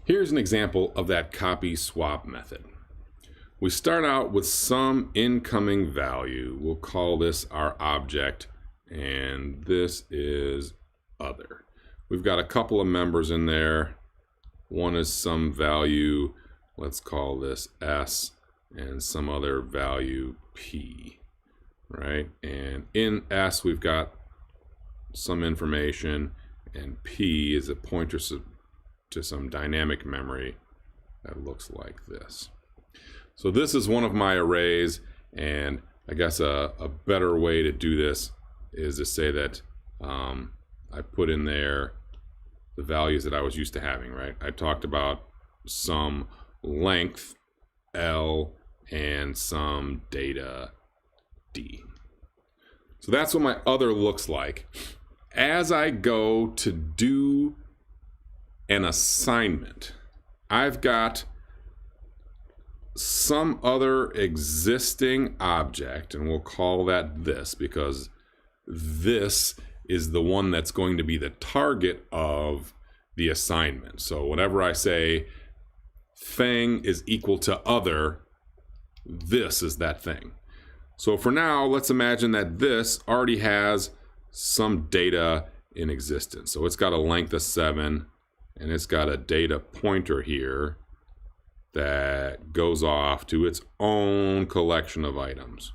Here's an example of that copy swap method. We start out with some incoming value. We'll call this our object, and this is other. We've got a couple of members in there. One is some value, let's call this S, and some other value P, right? And in S we've got some information, and P is a pointer to some dynamic memory that looks like this. So this is one of my arrays, and I guess a better way to do this is to say that I put in there the values that I was used to having, right? I talked about some length L and some data D. So that's what my other looks like. As I go to do an assignment, I've got some other existing object, and we'll call that this because this is the one that's going to be the target of the assignment. So whenever I say thing is equal to other, this is that thing. So for now, let's imagine that this already has some data in existence. So it's got a length of 7, and it's got a data pointer here that goes off to its own collection of items.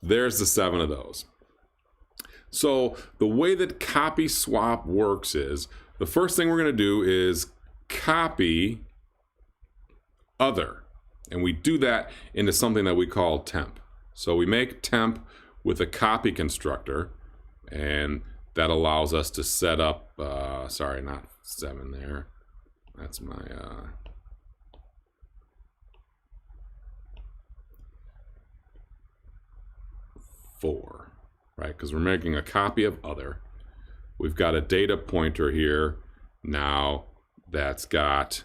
There's the 7 of those. So the way that copy swap works is, the first thing we're going to do is copy other. And we do that into something that we call temp. So we make temp with a copy constructor, and that allows us to set up, sorry, not 7 there. That's my 4, right? Because we're making a copy of other. We've got a data pointer here now that's got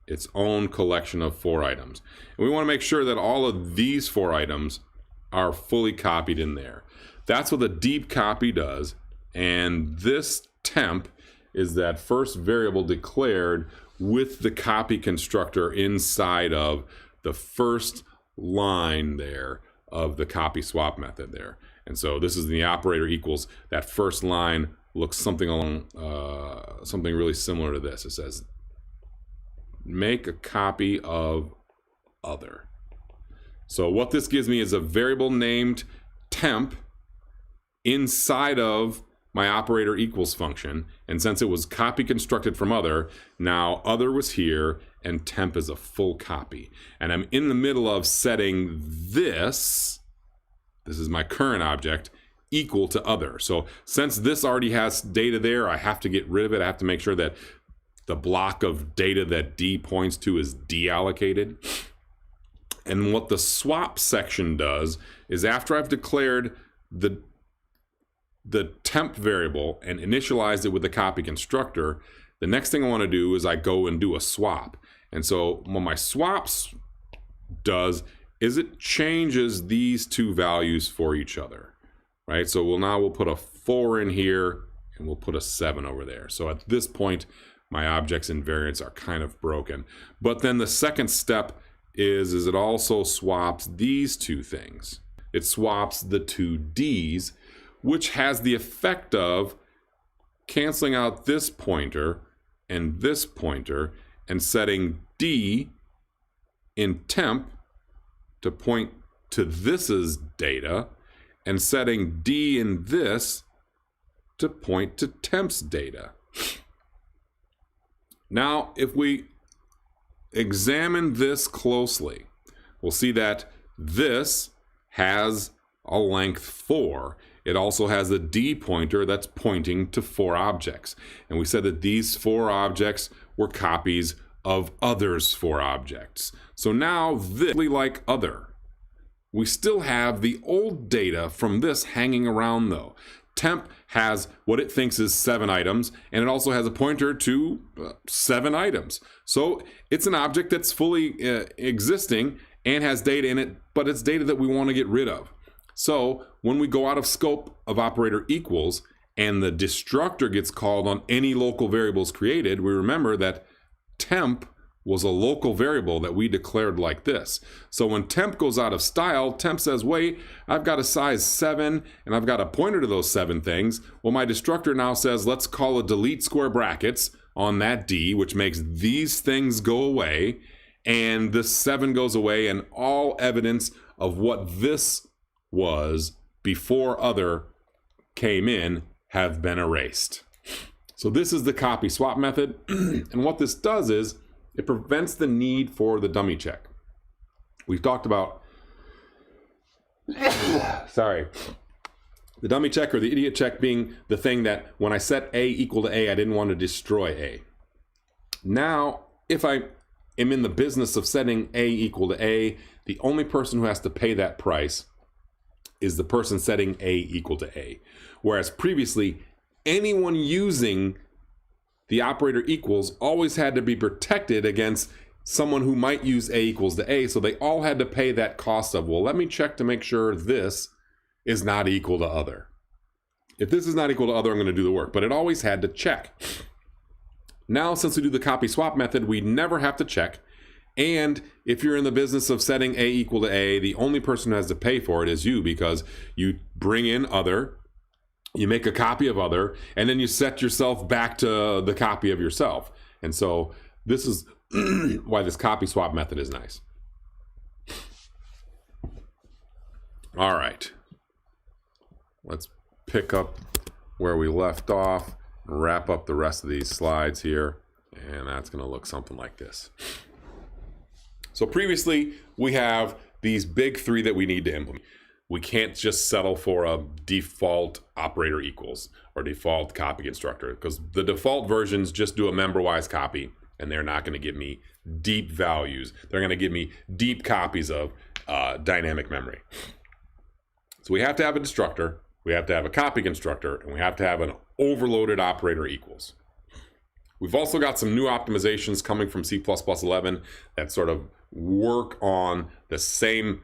its own collection of 4 items. And we want to make sure that all of these 4 items are fully copied in there. That's what the deep copy does. And this temp is that first variable declared with the copy constructor inside of the first line there of the copy swap method there. And so this is the operator equals. That first line looks something along something really similar to this. It says make a copy of other. So what this gives me is a variable named temp inside of my operator equals function, and since it was copy constructed from other, now other was here and temp is a full copy. And I'm in the middle of setting this is my current object, equal to other. So since this already has data there, I have to get rid of it. I have to make sure that the block of data that D points to is deallocated. And what the swap section does is after I've declared the temp variable and initialized it with the copy constructor, the next thing I want to do is I go and do a swap. And so what my swaps does is it changes these 2 values for each other, right? So we'll put a 4 in here and we'll put a 7 over there. So at this point, my objects and variants are kind of broken. But then the second step is it also swaps these 2 things. It swaps the 2 D's, which has the effect of canceling out this pointer and this pointer and setting D in temp to point to this's data and setting D in this to point to temp's data. Now, if we examine this closely, we'll see that this has a length 4. It also has a D pointer that's pointing to 4 objects. And we said that these 4 objects were copies of others 4 objects. So now this, like other, we still have the old data from this hanging around though. Temp has what it thinks is 7 items, and it also has a pointer to 7 items. So it's an object that's fully existing and has data in it, but it's data that we want to get rid of. So when we go out of scope of operator equals and the destructor gets called on any local variables created, we remember that temp was a local variable that we declared like this. So when temp goes out of style, temp says, wait, I've got a size 7 and I've got a pointer to those 7 things. Well, my destructor now says, let's call a delete square brackets on that D, which makes these things go away, and this 7 goes away, and all evidence of what this was before other came in have been erased. So this is the copy swap method, and what this does is it prevents the need for the dummy check. We've talked about the dummy check or the idiot check being the thing that when I set A equal to A, I didn't want to destroy A. Now, if I am in the business of setting A equal to A, the only person who has to pay that price is the person setting A equal to A. Whereas previously, anyone using the operator equals always had to be protected against someone who might use A equals to A, so they all had to pay that cost of, well, let me check to make sure this is not equal to other. If this is not equal to other, I'm going to do the work, but it always had to check. Now, since we do the copy swap method, we never have to check, and if you're in the business of setting A equal to A, the only person who has to pay for it is you, because you bring in other, you make a copy of other, and then you set yourself back to the copy of yourself. And so this is why this copy swap method is nice. All right. Let's pick up where we left off, wrap up the rest of these slides here, and that's going to look something like this. So previously, we have these big 3 that we need to implement. We can't just settle for a default operator equals or default copy constructor, because the default versions just do a member-wise copy, and they're not going to give me deep values. They're going to give me deep copies of dynamic memory. So we have to have a destructor, we have to have a copy constructor, and we have to have an overloaded operator equals. We've also got some new optimizations coming from C++11 that sort of work on the same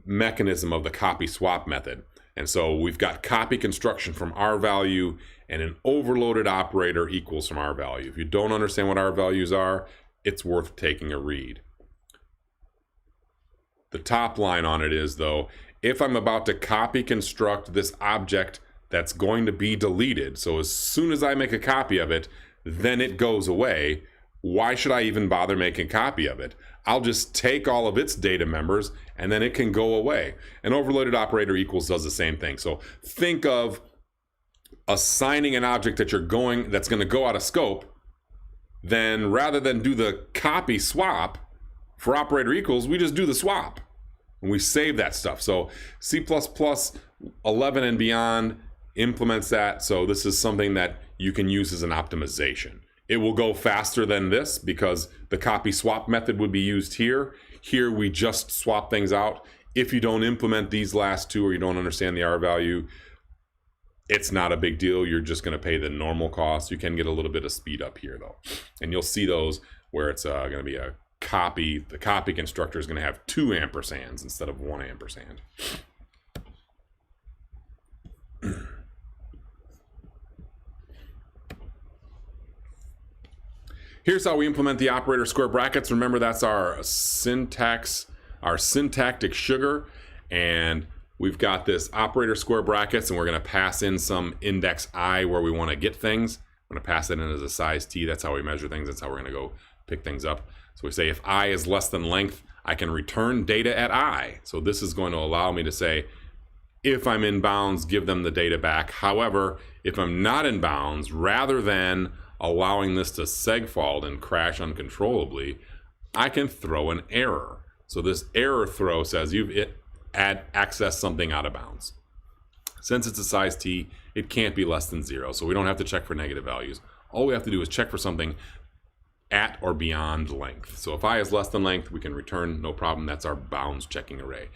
mechanism of the copy swap method. And so we've got copy construction from R value and an overloaded operator equals from R value. If you don't understand what R values are, it's worth taking a read. The top line on it is, though, if I'm about to copy construct this object that's going to be deleted, so as soon as I make a copy of it, then it goes away, why should I even bother making a copy of it? I'll just take all of its data members and then it can go away. An overloaded operator equals does the same thing. So think of assigning an object that's going to go out of scope, then rather than do the copy swap for operator equals, we just do the swap and we save that stuff. So C++11 and beyond implements that. So this is something that you can use as an optimization. It will go faster than this because the copy swap method would be used here. Here we just swap things out. If you don't implement these last 2 or you don't understand the R value, it's not a big deal. You're just going to pay the normal cost. You can get a little bit of speed up here though. And you'll see those where it's going to be a copy. The copy constructor is going to have 2 ampersands instead of 1 ampersand. Here's how we implement the operator square brackets. Remember, that's our syntax, our syntactic sugar. And we've got this operator square brackets, and we're going to pass in some index I where we want to get things. I'm going to pass it in as a size t. That's how we measure things. That's how we're going to go pick things up. So we say if I is less than length, I can return data at I. So this is going to allow me to say, if I'm in bounds, give them the data back. However, if I'm not in bounds, rather than allowing this to segfault and crash uncontrollably, I can throw an error. So this error throw says you've accessed something out of bounds. Since it's a size t, it can't be less than 0, so we don't have to check for negative values. All we have to do is check for something at or beyond length. So if I is less than length, we can return, no problem. That's our bounds checking array.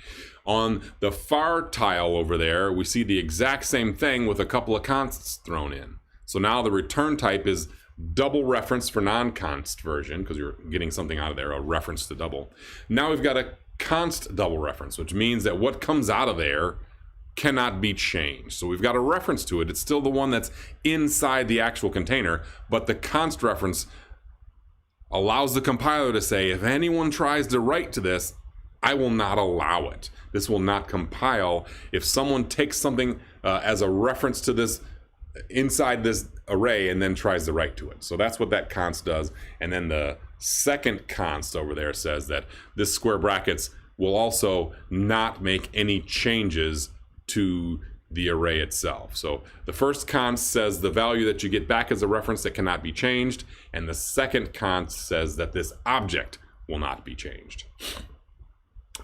On the far tile over there, we see the exact same thing with a couple of consts thrown in. So now the return type is double reference for non-const version, because you're getting something out of there, a reference to double. Now we've got a const double reference, which means that what comes out of there cannot be changed. So we've got a reference to it. It's still the one that's inside the actual container, but the const reference allows the compiler to say, if anyone tries to write to this, I will not allow it. This will not compile. If someone takes something as a reference to this inside this array and then tries to write to it. So that's what that const does. And then the second const over there says that this square brackets will also not make any changes to the array itself. So the first const says the value that you get back is a reference that cannot be changed, and the second const says that this object will not be changed.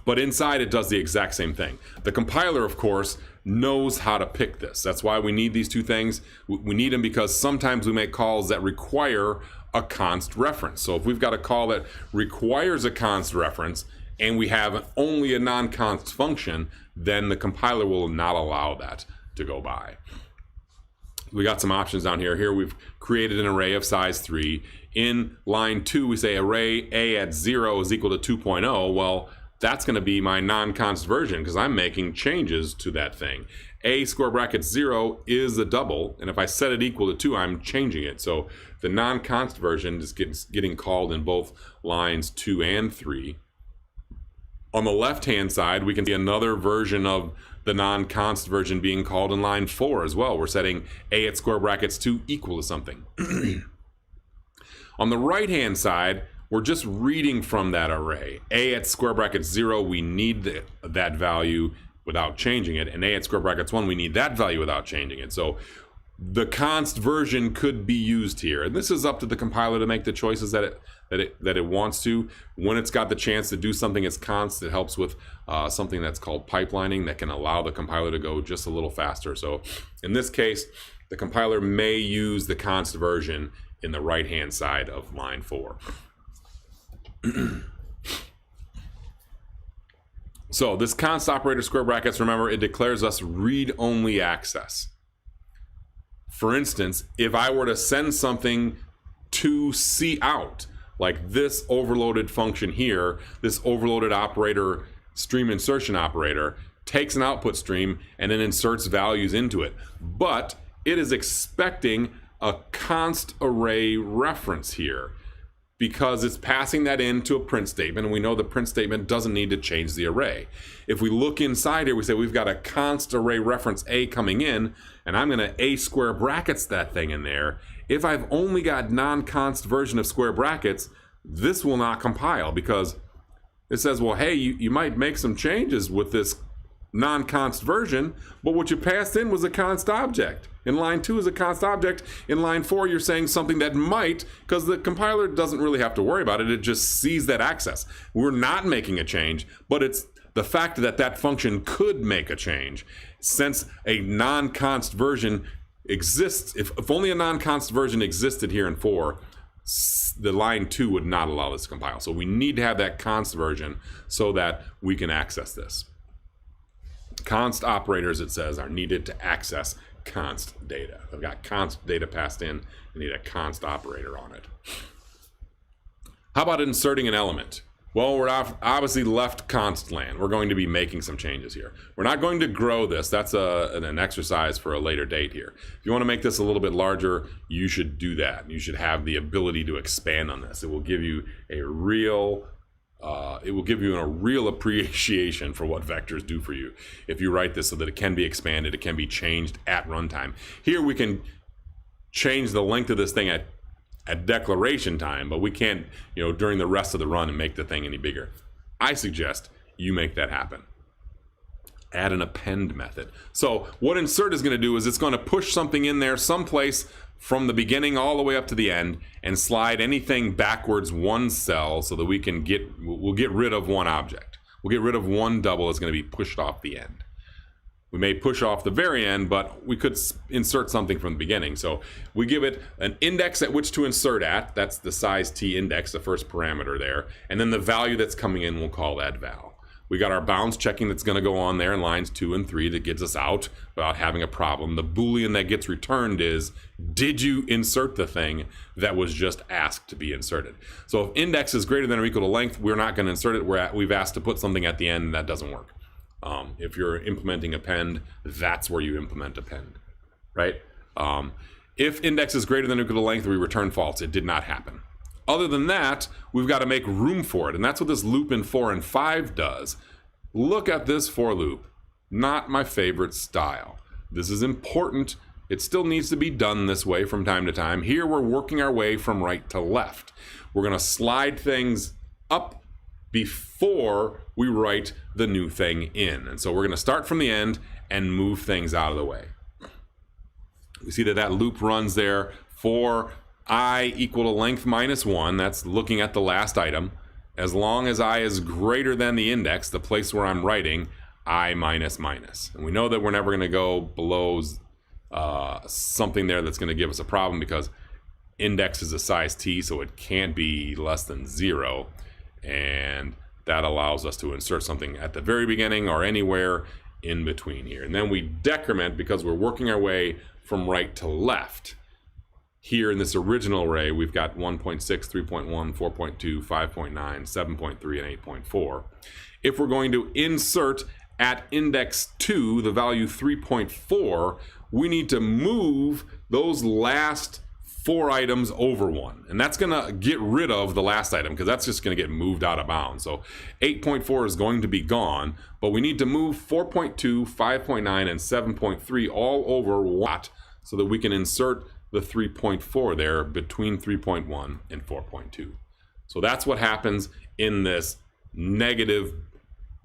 But inside it does the exact same thing. The compiler, of course, knows how to pick this. That's why we need these two things. We need them because sometimes we make calls that require a const reference. So if we've got a call that requires a const reference and we have only a non-const function, then the compiler will not allow that to go by. We got some options down here. Here we've created an array of size 3. In line 2 we say array a at 0 is equal to 2.0. Well, that's going to be my non-const version because I'm making changes to that thing. A square bracket 0 is a double, and if I set it equal to 2, I'm changing it. So the non-const version is getting called in both lines 2 and 3. On the left-hand side, we can see another version of the non-const version being called in line 4 as well. We're setting a at square brackets 2 equal to something. On the right-hand side, we're just reading from that array. A at square brackets 0, we need that value without changing it, and a at square brackets 1, we need that value without changing it. So the const version could be used here, and this is up to the compiler to make the choices that it wants to. When it's got the chance to do something as const, it helps with something that's called pipelining that can allow the compiler to go just a little faster. So in this case, the compiler may use the const version in the right-hand side of line 4. So this const operator square brackets, remember, it declares us read-only access. For instance, if I were to send something to cout, like this overloaded function here, this overloaded operator, stream insertion operator, takes an output stream and then inserts values into it. But it is expecting a const array reference here because it's passing that into a print statement, and we know the print statement doesn't need to change the array. If we look inside here, we say we've got a const array reference A coming in, and I'm going to A square brackets that thing in there. If I've only got non-const version of square brackets, this will not compile because it says, well, hey, you might make some changes with this non-const version, but what you passed in was a const object. In line 2 is a const object. In line 4, you're saying something that might, because the compiler doesn't really have to worry about it. It just sees that access. We're not making a change, but it's the fact that that function could make a change. Since a non-const version exists, if only a non-const version existed here in 4, the line 2 would not allow this to compile. So we need to have that const version so that we can access this. Const operators, it says, are needed to access const data. I've got const data passed in. I need a const operator on it. How about inserting an element? Well, we're obviously left const land. We're going to be making some changes here. We're not going to grow this. That's an exercise for a later date here. If you want to make this a little bit larger, you should do that. You should have the ability to expand on this. It will give you a real appreciation for what vectors do for you if you write this so that it can be expanded, it can be changed at runtime. Here we can change the length of this thing at declaration time, but we can't, during the rest of the run and make the thing any bigger. I suggest you make that happen. Add an append method. So what insert is going to do is it's going to push something in there someplace from the beginning all the way up to the end and slide anything backwards one cell so that we'll get rid of one object. We'll get rid of one double that's going to be pushed off the end. We may push off the very end, but we could insert something from the beginning. So we give it an index at which to insert at. That's the size t index, the first parameter there. And then the value that's coming in, we'll call that val. We got our bounds checking that's going to go on there in lines 2 and 3 that gets us out without having a problem. The Boolean that gets returned is, did you insert the thing that was just asked to be inserted? So if index is greater than or equal to length, we're not going to insert it. We've asked to put something at the end, and that doesn't work. If you're implementing append, that's where you implement append, right? If index is greater than or equal to length, we return false. It did not happen. Other than that, we've got to make room for it, and that's what this loop in 4 and 5 does. Look at this for loop. Not my favorite style. This is important. It still needs to be done this way from time to time. Here we're working our way from right to left. We're going to slide things up before we write the new thing in. And so we're going to start from the end and move things out of the way. We see that that loop runs there for I equal to length minus 1. That's looking at the last item. As long as I is greater than the index, the place where I'm writing, I minus minus. And we know that we're never going to go below something there that's going to give us a problem, because index is a size t, so it can't be less than 0. And that allows us to insert something at the very beginning or anywhere in between here. And then we decrement because we're working our way from right to left. Here in this original array, we've got 1.6, 3.1, 4.2, 5.9, 7.3, and 8.4. If we're going to insert at index 2, the value 3.4, we need to move those last 4 items over 1. And that's going to get rid of the last item, because that's just going to get moved out of bounds. So 8.4 is going to be gone, but we need to move 4.2, 5.9, and 7.3 all over 1 so that we can insert the 3.4 there between 3.1 and 4.2. So that's what happens in this negative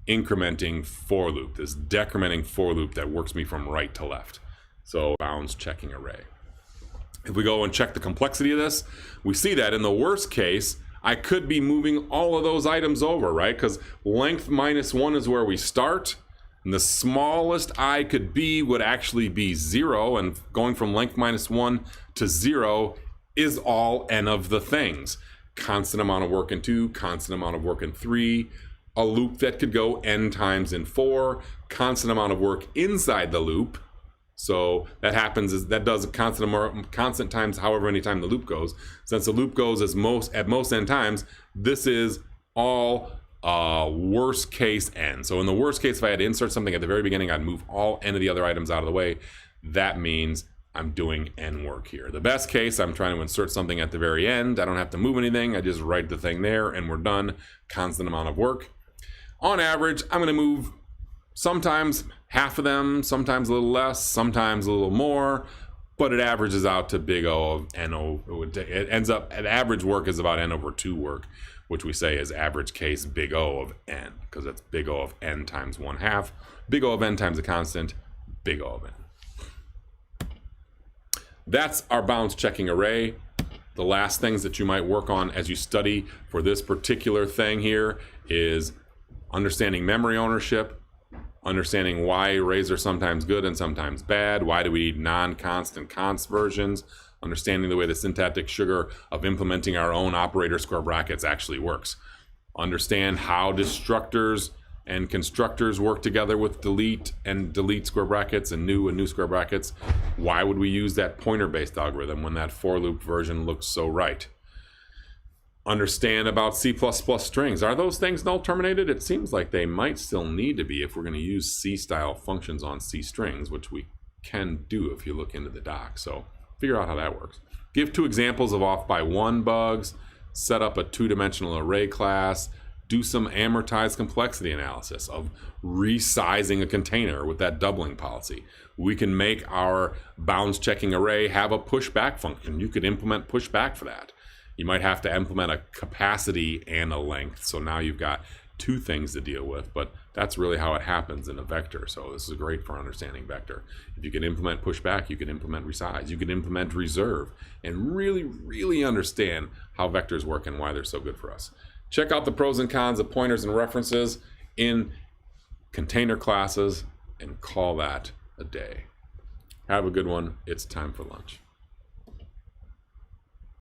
incrementing for loop, this decrementing for loop that works me from right to left. So bounds checking array. If we go and check the complexity of this, we see that in the worst case, I could be moving all of those items over, right? Because length minus 1 is where we start. And the smallest I could be would actually be 0, and going from length minus 1 to 0 is all n of the things. Constant amount of work in 2, constant amount of work in 3, a loop that could go n times in 4, constant amount of work inside the loop. So that happens is that does a constant times however many times the loop goes. Since the loop goes at most n times, this is all worst case n. So in the worst case, if I had to insert something at the very beginning, I'd move all n of the other items out of the way. That means I'm doing n work here. The best case, I'm trying to insert something at the very end. I don't have to move anything. I just write the thing there and we're done. Constant amount of work. On average, I'm going to move sometimes half of them, sometimes a little less, sometimes a little more, but it averages out to big O of n. It ends up at average work is about n over 2 work, which we say is average case big O of n, because that's big O of n times 1/2, big O of n times a constant, big O of n. That's our bounds checking array. The last things that you might work on as you study for this particular thing here is understanding memory ownership, understanding why arrays are sometimes good and sometimes bad, why do we need non-const and const versions, understanding the way the syntactic sugar of implementing our own operator square brackets actually works. Understand how destructors and constructors work together with delete and delete square brackets and new square brackets. Why would we use that pointer-based algorithm when that for loop version looks so right? Understand about C++ strings. Are those things null terminated? It seems like they might still need to be if we're going to use C-style functions on C strings, which we can do if you look into the doc. So figure out how that works. Give 2 examples of off by 1 bugs, set up a 2-dimensional array class, do some amortized complexity analysis of resizing a container with that doubling policy. We can make our bounds checking array have a pushback function. You could implement pushback for that. You might have to implement a capacity and a length. So now you've got 2 things to deal with, but that's really how it happens in a vector. So this is great for understanding vector. If you can implement pushback, you can implement resize, you can implement reserve, and really understand how vectors work and why they're so good for us. Check out the pros and cons of pointers and references in container classes and call that a day. Have a good one. It's time for lunch.